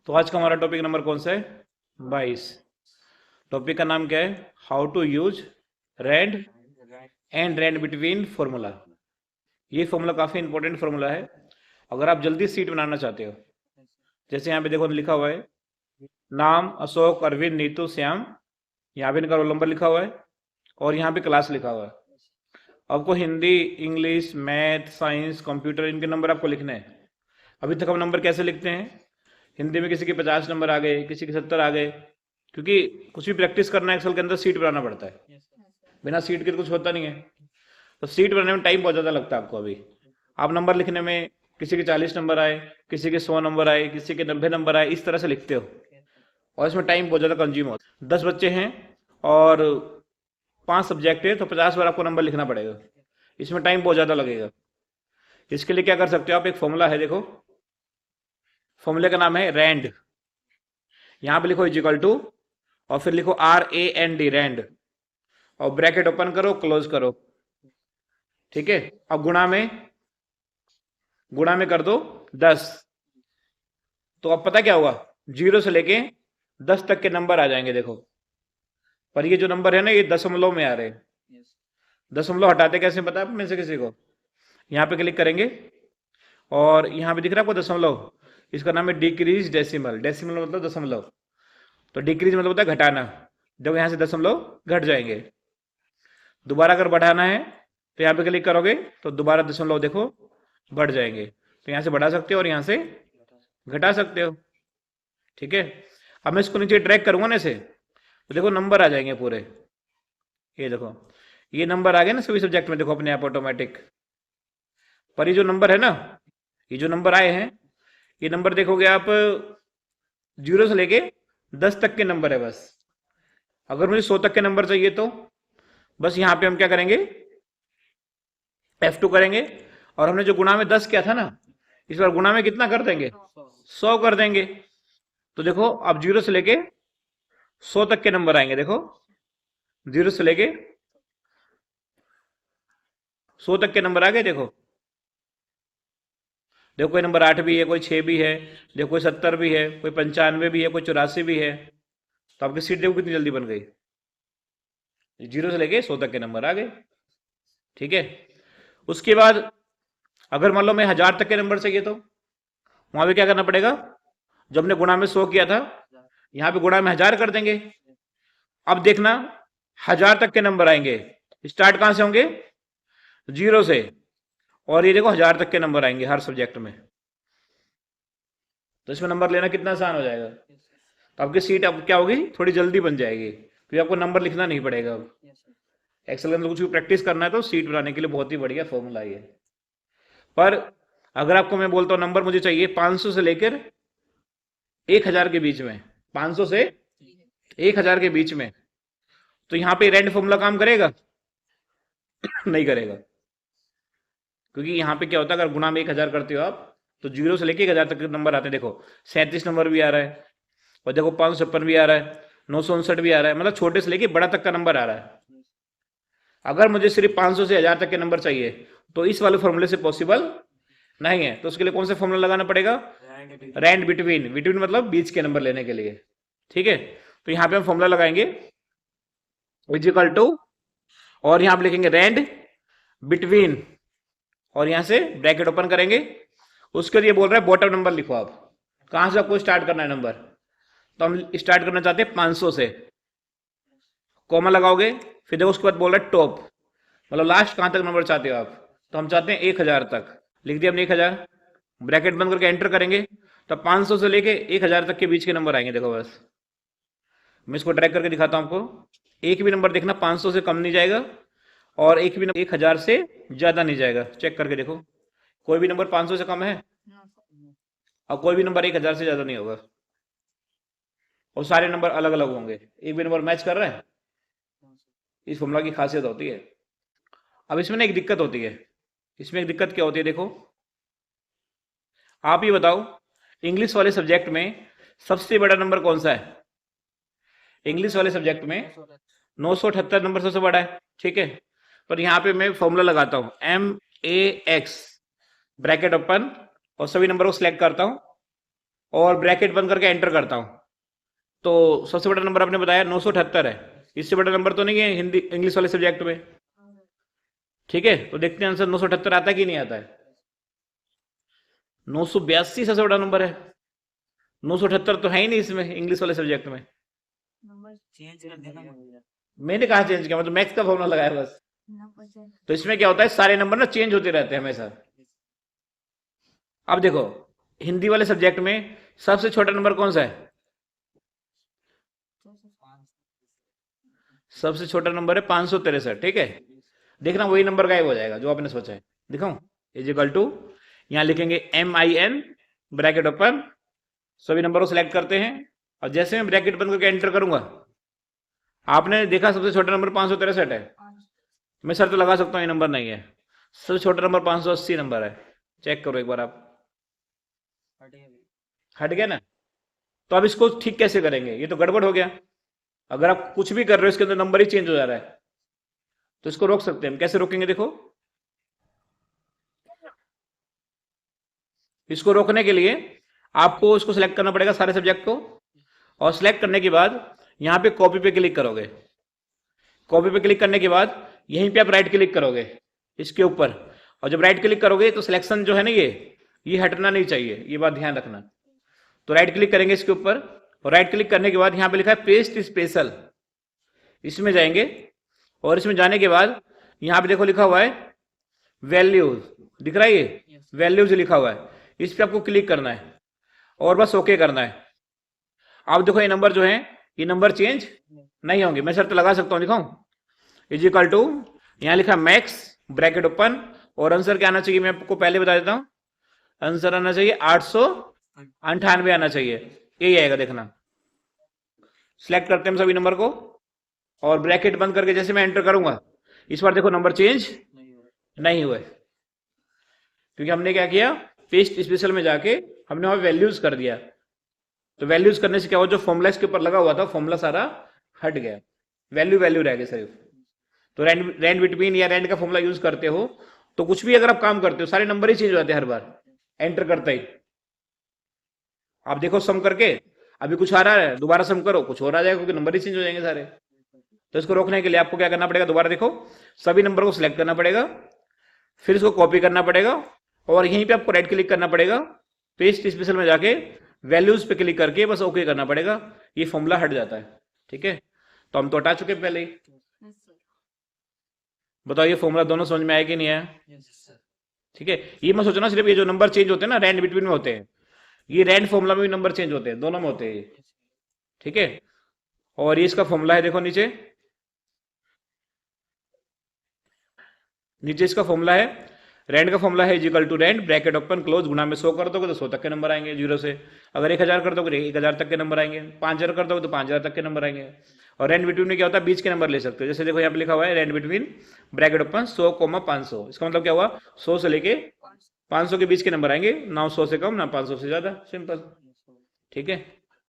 तो आज का हमारा टॉपिक नंबर कौन सा है? 22। टॉपिक का नाम क्या है? How to use rand and rand between formula. ये फॉर्मूला काफ़ी इंपॉर्टेंट फॉर्मूला है अगर आप जल्दी सीट बनाना चाहते हो। जैसे यहाँ पे देखो लिखा हुआ है नाम अशोक अरविंद नीतू श्याम, यहाँ पे इनका रोल नंबर लिखा हुआ है और यहाँ पे क्लास लिखा हुआ है। आपको Hindi, English, math, science, computer इनके नंबर आपको लिखने हैं। अभी तक हम नंबर कैसे लिखते हैं? हिंदी में किसी के 50 नंबर आ गए, किसी के 70 आ गए, क्योंकि कुछ भी प्रैक्टिस करना है एक्सेल के अंदर सीट बनाना पड़ता है। बिना सीट के तो कुछ होता नहीं है। तो सीट बनाने में टाइम बहुत ज़्यादा लगता है आपको। अभी आप नंबर लिखने में किसी के 40 नंबर आए, किसी के 100 नंबर आए, किसी के 90 नंबर आए, इस तरह से लिखते हो और इसमें टाइम बहुत ज़्यादा कंज्यूम होता है। 10 बच्चे हैं और 5 सब्जेक्ट है तो 50 बार आपको नंबर लिखना पड़ेगा। इसमें टाइम बहुत ज़्यादा लगेगा। इसके लिए क्या कर सकते हो आप? एक फॉर्मूला है, देखो फॉर्मूले का नाम है रैंड। यहाँ पे लिखो इजिकल टू और फिर लिखो RAND रैंड और ब्रैकेट ओपन करो क्लोज करो। ठीक है, अब गुणा में कर दो 10। तो अब पता क्या होगा? 0 से लेके 10 तक के नंबर आ जाएंगे देखो। पर ये जो नंबर है ना, ये दशमलव में आ रहे हैं। दशमलव हटाते कैसे पता है आप में से किसी को? यहाँ पे क्लिक करेंगे और यहाँ पे दिख रहा है आपको दशमलव, इसका नाम है डिक्रीज डेसिमल। डेसिमल मतलब दशमलव, तो डिक्रीज मतलब होता है घटाना। जब यहाँ से दशमलव घट जाएंगे। दोबारा अगर बढ़ाना है तो यहाँ पे क्लिक करोगे तो दोबारा दशमलव देखो बढ़ जाएंगे। तो यहाँ से बढ़ा सकते हो और यहाँ से घटा सकते हो। ठीक है, अब मैं इसको नीचे ड्रैग करूंगा ना इसे, तो देखो नंबर आ जाएंगे पूरे। ये देखो, ये नंबर आ गए ना सभी सब्जेक्ट में, देखो अपने आप ऑटोमेटिक। पर ये जो नंबर है ना, ये जो नंबर आए हैं, ये नंबर देखोगे आप 0 से लेके 10 तक के नंबर है बस। अगर मुझे 100 तक के नंबर चाहिए तो बस यहाँ पे हम क्या करेंगे, F2 करेंगे और हमने जो गुणा में 10 किया था ना, इस बार गुणा में कितना कर देंगे? 100 कर देंगे। तो देखो अब 0 से लेके 100 तक के नंबर आएंगे। देखो 0 से लेके 100 तक के नंबर आ गए। देखो देखो कोई नंबर 8 भी है, कोई 6 भी है, देखो कोई 70 भी है, कोई 95 भी है, कोई 84 भी है। तो आपकी सीट देखो कितनी जल्दी बन गई। 0 से लेके 100 तक के नंबर आ गए। ठीक है, उसके बाद अगर मान लो मैं 1000 तक के नंबर चाहिए तो वहां पे क्या करना पड़ेगा? जब हमने गुणा में 100 किया था, यहाँ पे गुणा में 1000 कर देंगे। अब देखना 1000 तक के नंबर आएंगे। स्टार्ट कहां से होंगे? 0 से। और ये देखो 1000 तक के नंबर आएंगे हर सब्जेक्ट में। तो इसमें नंबर लेना कितना आसान हो जाएगा। तो आपकी सीट अब क्या होगी, थोड़ी जल्दी बन जाएगी, क्योंकि आपको नंबर लिखना नहीं पड़ेगा। अब एक्सेल के अंदर कुछ भी प्रैक्टिस करना है तो सीट बनाने के लिए बहुत ही बढ़िया फॉर्मूला है। पर अगर आपको मैं बोलता हूँ नंबर मुझे चाहिए 500 से लेकर 1000 के बीच में, 500 से 1000 के बीच में, तो यहाँ पे रैंड फॉर्मूला काम करेगा? नहीं करेगा। क्योंकि यहाँ पे क्या होता है, अगर गुणा में 1000 करते हो आप तो 0 से लेके 1000 तक के नंबर आते हैं। देखो 37 नंबर भी आ रहा है और देखो 556 भी आ रहा है, 959 भी आ रहा है, मतलब छोटे से लेके बड़ा तक का नंबर आ रहा है। अगर मुझे सिर्फ 500 से 1000 तक के नंबर चाहिए तो इस वाले फॉर्मूले से पॉसिबल नहीं है। तो उसके लिए कौन सा फॉर्मूला लगाना पड़ेगा? Rand between. बिटवीन मतलब बीच के नंबर लेने के लिए। ठीक है, तो यहाँ पे हम फॉर्मूला लगाएंगे इजिकल टू और यहाँ पे लिखेंगे रैंड बिटवीन और यहाँ से ब्रैकेट ओपन करेंगे। उसके लिए बोल रहा है बॉटम नंबर लिखो। आप कहां से आपको स्टार्ट करना है नंबर? तो हम स्टार्ट करना चाहते हैं 500 से, कॉमा लगाओगे, फिर देखो उसके बाद बोल रहा है टॉप, मतलब लास्ट कहां तक नंबर चाहते हो आप? तो हम चाहते हैं 1000 तक। लिख दिया हमने 1000, ब्रैकेट बंद करके एंटर करेंगे तो 500 से लेके 1000 तक के बीच के नंबर आएंगे। देखो बस मैं इसको ड्रैग करके दिखाता हूं आपको। एक भी नंबर देखना 500 से कम नहीं जाएगा और एक भी नंबर 1000 से ज्यादा नहीं जाएगा। चेक करके देखो, कोई भी नंबर 500 से कम है और कोई भी नंबर 1000 से ज्यादा नहीं होगा। और सारे नंबर अलग अलग होंगे, एक भी नंबर मैच कर रहे हैं। इस फॉर्मूला की खासियत होती है। अब इसमें ना एक दिक्कत होती है। इसमें एक दिक्कत क्या होती है, देखो आप ये बताओ इंग्लिश वाले सब्जेक्ट में सबसे बड़ा नंबर कौन सा है? इंग्लिश वाले सब्जेक्ट में 978 नंबर सबसे बड़ा है। ठीक है, पर यहाँ पे मैं फॉर्मूला लगाता हूँ MAX, ब्रैकेट ओपन और सभी नंबर को सिलेक्ट करता हूँ और ब्रैकेट बंद करके एंटर करता हूँ, तो सबसे बड़ा नंबर आपने बताया 978 है। इससे बड़ा नंबर तो नहीं है हिंदी इंग्लिश वाले सब्जेक्ट में। ठीक है, तो देखते हैं आंसर 978 आता है कि नहीं आता है। 982 सबसे बड़ा नंबर है, 978 तो है ही नहीं इसमें इंग्लिश वाले सब्जेक्ट में। नंबर चेंज कर देना पड़ेगा। मैंने कहा चेंज किया, मतलब मैथ्स का फॉर्मूला लगाया बस। तो इसमें क्या होता है, सारे नंबर ना चेंज होते रहते हैं हमेशा। अब देखो हिंदी वाले सब्जेक्ट में सबसे छोटा नंबर कौन सा है, सबसे छोटा नंबर है 563। ठीक है, देखना वही नंबर गायब हो जाएगा जो आपने सोचा है। दिखाऊं, इज इक्वल टू, यहां लिखेंगे MIN ब्रैकेट ओपन, सभी नंबर को सिलेक्ट करते हैं, और जैसे मैं ब्रैकेट बंद करके एंटर करूंगा, आपने देखा सबसे छोटा नंबर 563 है। मैं सर तो लगा सकता हूँ ये नंबर नहीं है, सबसे छोटा नंबर 580 नंबर है। चेक करो एक बार आप, हट गया ना। तो अब इसको ठीक कैसे करेंगे, ये तो गड़बड़ हो गया। अगर आप कुछ भी कर रहे हो इसके अंदर नंबर ही चेंज हो जा रहा है, तो इसको रोक सकते हैं हम। कैसे रोकेंगे, देखो इसको रोकने के लिए आपको इसको सिलेक्ट करना पड़ेगा सारे सब्जेक्ट को, और सिलेक्ट करने के बाद यहां पे कॉपी पे क्लिक करोगे। कॉपी पे क्लिक करने के बाद यहीं पे आप राइट क्लिक करोगे इसके ऊपर, और जब राइट क्लिक करोगे तो सिलेक्शन जो है ना ये हटना नहीं चाहिए, ये बात ध्यान रखना। तो राइट क्लिक करेंगे इसके ऊपर, और राइट क्लिक करने के बाद यहाँ पे लिखा है पेस्ट स्पेशल, इसमें जाएंगे, और इसमें जाने के बाद यहाँ पे देखो लिखा हुआ है वैल्यूज, दिख रहा है ये वैल्यूज लिखा हुआ है, इस पर आपको क्लिक करना है और बस ओके करना है। अब देखो ये नंबर जो है ये नंबर चेंज नहीं होंगे। मैं शर्त लगा सकता हूँ, दिखाऊं, इज इक्वल टू, यहाँ लिखा मैक्स ब्रैकेट ओपन, और आंसर क्या आना चाहिए मैं आपको पहले बता देता हूँ। आंसर आना चाहिए 898 आना चाहिए, यही आएगा। देखना, सिलेक्ट करते हैं हम सभी नंबर को, और ब्रैकेट बंद करके जैसे मैं एंटर करूंगा, इस बार देखो नंबर चेंज नहीं हुए, क्योंकि हमने क्या किया, पेस्ट स्पेशल में जाके हमने वहां वैल्यूज कर दिया। तो वैल्यूज करने से क्या हुआ, जो फॉर्मूला इसके ऊपर लगा हुआ था फॉर्मूला सारा हट गया, वैल्यू वैल्यू रह गई सिर्फ। तो रैंड बिटवीन या रैंड का फॉर्मूला यूज करते हो तो कुछ भी अगर आप काम करते हो सारे नंबर ही चेंज हो जाते हैं हर बार एंटर करते ही। आप देखो सम करके अभी कुछ आ रहा है, दोबारा सम करो कुछ और आ जाएगा, क्योंकि नंबर ही चेंज हो जाएंगे सारे। तो इसको रोकने के लिए आपको क्या करना पड़ेगा, दोबारा देखो सभी नंबर को सिलेक्ट करना पड़ेगा, फिर इसको कॉपी करना पड़ेगा, और यहीं पे आपको राइट क्लिक करना पड़ेगा, पेस्ट स्पेशल में जाके वैल्यूज पे क्लिक करके बस ओके करना पड़ेगा, ये फॉर्मूला हट जाता है। ठीक है, तो हम तो हटा चुके पहले ही। बताओ ये फॉर्मूला दोनों समझ में आया कि नहीं आया। ठीक है, ये मत सोचना सिर्फ ये जो नंबर चेंज होते हैं ना रैंड बिटवीन में होते हैं, ये रैंड फॉर्मूला में भी नंबर चेंज होते हैं, दोनों में होते हैं ये। ठीक है, और ये इसका फॉर्मूला है, देखो नीचे नीचे इसका फॉर्मूला है, रैंड का फॉर्मूला है equal to rand bracket open close, गुणा में 100 कर दोगे तो 100 तक के नंबर आएंगे जीरो से, अगर 1000 कर दोगे 1000 तक के नंबर आएंगे, 5000 कर दोगे तो 5000 तक के नंबर आएंगे। और रैंड बिटवीन में क्या होता है, बीच के नंबर ले सकते हो, जैसे देखो यहाँ पे लिखा हुआ है रैंड बिटवीन ब्रैकेट ओपन 100,500, इसका मतलब क्या हुआ 100 से लेके 500 के बीच के नंबर आएंगे, ना 100 से कम ना 500 से ज्यादा, सिंपल। ठीक है।